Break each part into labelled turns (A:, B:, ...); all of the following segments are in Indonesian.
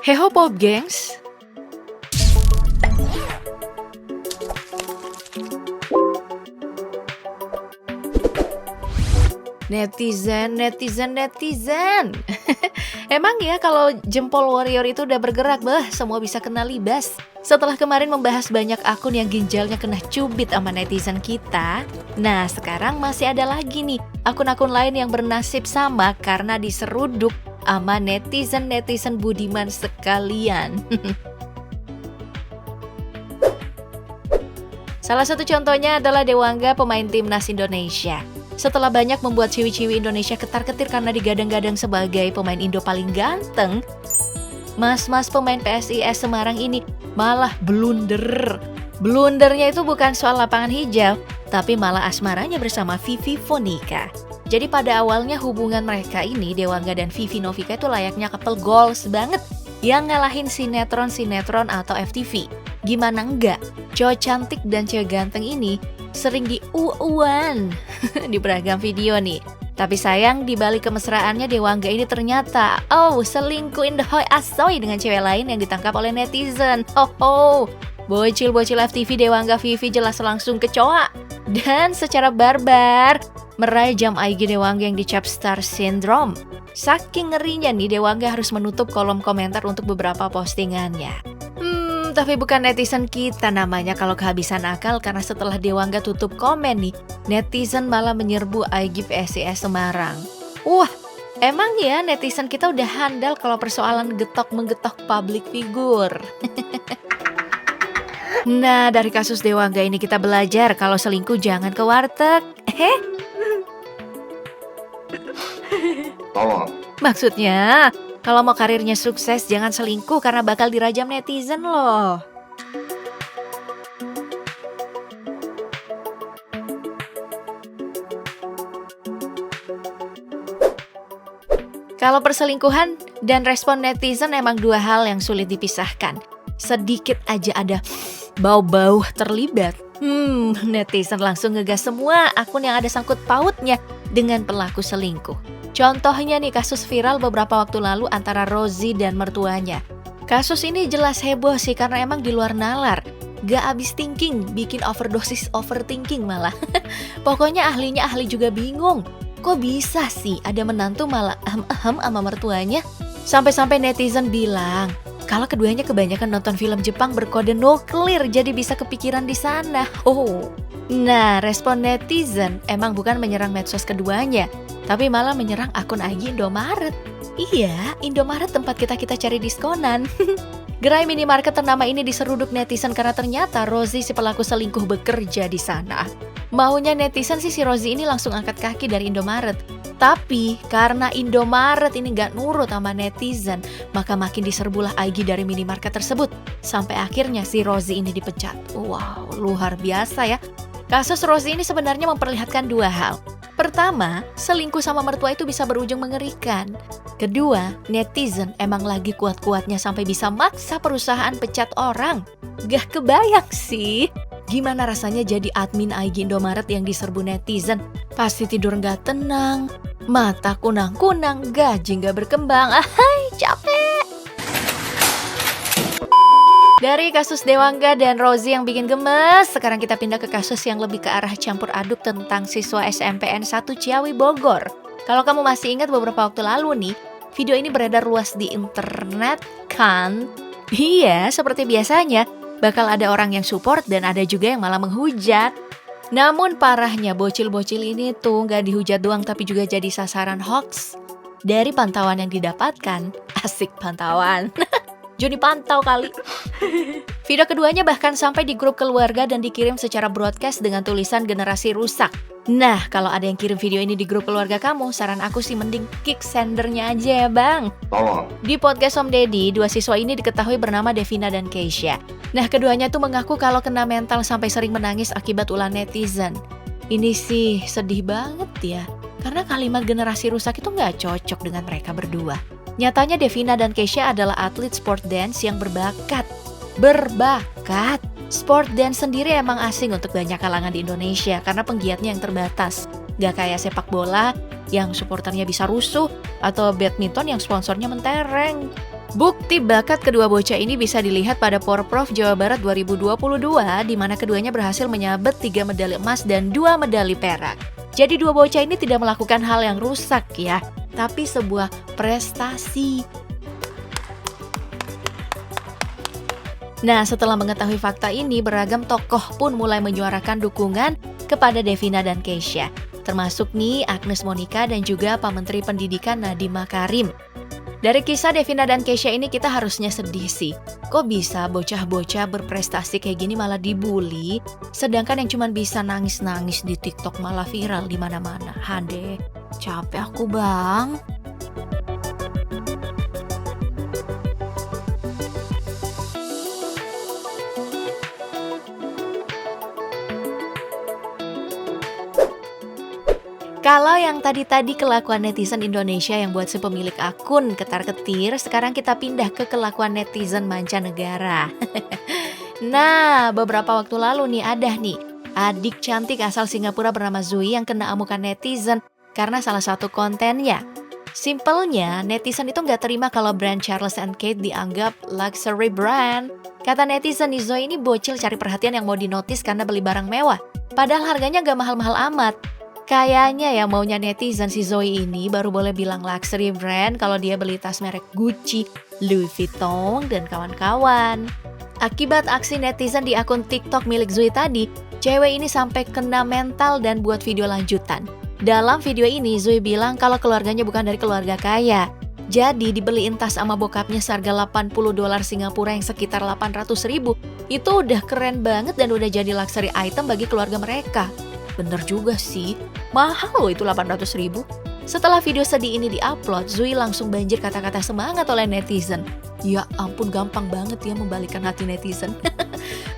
A: Heho Pop gengs. Netizen. Emang ya kalau jempol warrior itu udah bergerak, semua bisa kena libas. Setelah kemarin membahas banyak akun yang ginjalnya kena cubit sama netizen kita, nah sekarang masih ada lagi nih akun-akun lain yang bernasib sama karena diseruduk sama netizen budiman sekalian. Salah satu contohnya adalah Dewangga, pemain timnas Indonesia. Setelah banyak membuat ciwi-ciwi Indonesia ketar-ketir karena digadang-gadang sebagai pemain Indo paling ganteng, mas-mas pemain PSIS Semarang ini malah blunder. Blundernya itu bukan soal lapangan hijau, tapi malah asmaranya bersama Vivi Vonica. Jadi pada awalnya hubungan mereka ini, Dewangga dan Vivi Novika itu layaknya couple goals banget yang ngalahin sinetron atau FTV. Gimana enggak? Cowok cantik dan cewek ganteng ini sering di-uan di beragam video nih. Tapi sayang di balik kemesraannya Dewangga ini ternyata selingkuh in the hoi asoy dengan cewek lain yang ditangkap oleh netizen. Bocil-bocil FTV Dewangga Vivi jelas langsung kecoa dan secara barbar merajam IG Dewangga yang dicap star syndrome. Saking ngerinya nih Dewangga harus menutup kolom komentar untuk beberapa postingannya. Tapi bukan netizen kita namanya kalau kehabisan akal karena setelah Dewangga tutup komen nih, netizen malah menyerbu IG PSIS Semarang. Emang ya netizen kita udah handal kalau persoalan getok-menggetok public figure. Nah, dari kasus Dewangga ini kita belajar kalau selingkuh jangan ke warteg.
B: Tolong.
A: Maksudnya, kalau mau karirnya sukses jangan selingkuh karena bakal dirajam netizen loh. Kalau perselingkuhan dan respon netizen emang dua hal yang sulit dipisahkan. Sedikit aja ada bau-bau terlibat, netizen langsung ngegas semua akun yang ada sangkut pautnya dengan pelaku selingkuh. Contohnya nih kasus viral beberapa waktu lalu antara Rozi dan mertuanya. Kasus ini jelas heboh sih karena emang di luar nalar. Gak abis thinking, bikin overdosis overthinking malah. Pokoknya ahli juga bingung. Kok bisa sih ada menantu malah sama mertuanya? Sampai-sampai netizen bilang, kalau keduanya kebanyakan nonton film Jepang berkode nuklir jadi bisa kepikiran di sana. Nah, respon netizen emang bukan menyerang medsos keduanya, tapi malah menyerang akun IG Indomaret. Iya, Indomaret tempat kita cari diskonan. Gerai minimarket ternama ini diseruduk netizen karena ternyata Rozi si pelaku selingkuh bekerja di sana. Maunya netizen sih si Rozi ini langsung angkat kaki dari Indomaret. Tapi karena Indomaret ini gak nurut sama netizen, maka makin diserbulah IG dari minimarket tersebut. Sampai akhirnya si Rozi ini dipecat. Wow, luar biasa ya. Kasus Rozi ini sebenarnya memperlihatkan dua hal. Pertama, selingkuh sama mertua itu bisa berujung mengerikan. Kedua, netizen emang lagi kuat-kuatnya sampai bisa maksa perusahaan pecat orang. Gak kebayang sih. Gimana rasanya jadi admin IG Indomaret yang diserbu netizen? Pasti tidur gak tenang, mata kunang-kunang, gaji gak berkembang. Capek. Dari kasus Dewangga dan Rozi yang bikin gemes, sekarang kita pindah ke kasus yang lebih ke arah campur aduk tentang siswa SMPN 1 Ciawi Bogor. Kalau kamu masih ingat beberapa waktu lalu nih, video ini beredar luas di internet kan? Iya, seperti biasanya, bakal ada orang yang support dan ada juga yang malah menghujat. Namun parahnya bocil-bocil ini tuh gak dihujat doang tapi juga jadi sasaran hoax. Dari pantauan yang didapatkan, asik pantauan. Joni pantau kali. Video keduanya bahkan sampai di grup keluarga dan dikirim secara broadcast dengan tulisan generasi rusak. Nah, kalau ada yang kirim video ini di grup keluarga kamu, saran aku sih mending kick sendernya aja ya bang.
B: Tolong.
A: Di podcast Om Deddy, dua siswa ini diketahui bernama Devina dan Keisha. Nah, keduanya tuh mengaku kalau kena mental sampai sering menangis akibat ulah netizen. Ini sih sedih banget ya, karena kalimat generasi rusak itu gak cocok dengan mereka berdua. Nyatanya Devina dan Keisha adalah atlet sport dance yang berbakat. Sport dance sendiri emang asing untuk banyak kalangan di Indonesia karena penggiatnya yang terbatas. Gak kayak sepak bola yang supporternya bisa rusuh atau badminton yang sponsornya mentereng. Bukti bakat kedua bocah ini bisa dilihat pada Porprov Jawa Barat 2022 di mana keduanya berhasil menyabet 3 medali emas dan 2 medali perak. Jadi dua bocah ini tidak melakukan hal yang rusak ya, tapi sebuah prestasi. Nah, setelah mengetahui fakta ini, beragam tokoh pun mulai menyuarakan dukungan kepada Devina dan Keisha. Termasuk nih Agnes Monica dan juga Pak Menteri Pendidikan Nadiem Makarim. Dari kisah Devina dan Keisha ini kita harusnya sedih sih. Kok bisa bocah-bocah berprestasi kayak gini malah dibully, sedangkan yang cuma bisa nangis-nangis di TikTok malah viral di mana-mana. Hade, capek aku bang. Kalau yang tadi kelakuan netizen Indonesia yang buat si pemilik akun ketar-ketir, sekarang kita pindah ke kelakuan netizen mancanegara. Nah, beberapa waktu lalu nih ada nih adik cantik asal Singapura bernama Zoe yang kena amukan netizen karena salah satu kontennya. Simpelnya, netizen itu nggak terima kalau brand Charles & Kate dianggap luxury brand. Kata netizen nih, Zoe ini bocil cari perhatian yang mau dinotis karena beli barang mewah. Padahal harganya nggak mahal-mahal amat. Kayaknya ya maunya netizen si Zoe ini baru boleh bilang luxury brand kalau dia beli tas merek Gucci, Louis Vuitton, dan kawan-kawan. Akibat aksi netizen di akun TikTok milik Zoe tadi, cewek ini sampai kena mental dan buat video lanjutan. Dalam video ini Zoe bilang kalau keluarganya bukan dari keluarga kaya. Jadi dibeliin tas sama bokapnya seharga $80 Singapura yang sekitar 800.000. Itu udah keren banget dan udah jadi luxury item bagi keluarga mereka. Bener juga sih, mahal loh itu 800.000. Setelah video sedih ini diupload, Zoe langsung banjir kata-kata semangat oleh netizen. Ya ampun, gampang banget ya membalikkan hati netizen.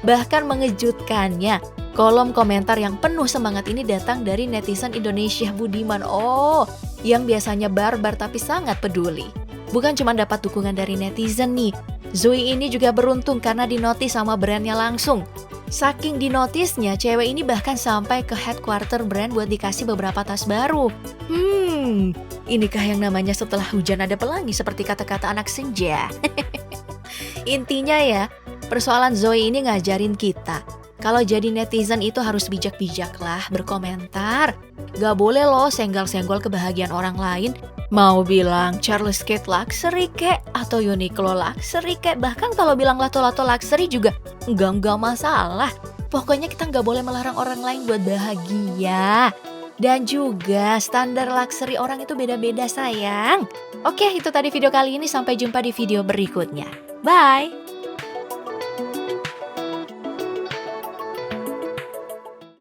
A: Bahkan mengejutkannya, kolom komentar yang penuh semangat ini datang dari netizen Indonesia budiman. Oh, yang biasanya barbar tapi sangat peduli. Bukan cuma dapat dukungan dari netizen nih, Zoe ini juga beruntung karena dinotis sama brandnya langsung. Saking dinotisnya, cewek ini bahkan sampai ke headquarter brand buat dikasih beberapa tas baru. Inikah yang namanya setelah hujan ada pelangi seperti kata-kata anak senja? Intinya ya, persoalan Zoe ini ngajarin kita. Kalau jadi netizen itu harus bijak-bijak lah berkomentar. Gak boleh loh senggol-senggol kebahagiaan orang lain. Mau bilang Charles Kate luxury kek atau Uniqlo luxury kek, bahkan kalau bilang lato-lato luxury juga enggak masalah. Pokoknya kita nggak boleh melarang orang lain buat bahagia. Dan juga standar luxury orang itu beda-beda sayang. Oke, itu tadi video kali ini, sampai jumpa di video berikutnya. Bye!